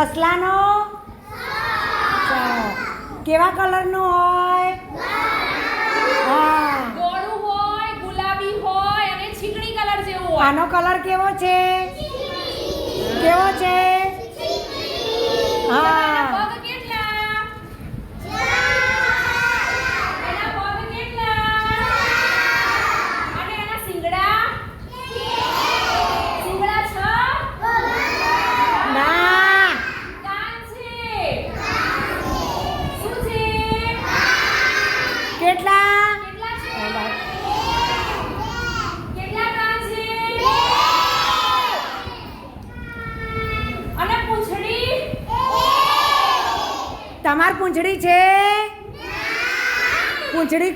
સસલાનો કેવા કલરનું હોય? હા. ગોળું હોય, ગુલાબી હોય અને ચીકણી કલર જેવું હોય. આનો કલર કેવો છે? કેવો છે? હા. પગ કેટલા? એના પગ કેટલા? અને એના શિંગડા? શિંગડા 6? ના. કાન છે. શું છે? કેટલા? કેટલા છે? કેટલા કાન છે? અને પૂંછડી? તમાર પૂંછડી છે? પૂંછડી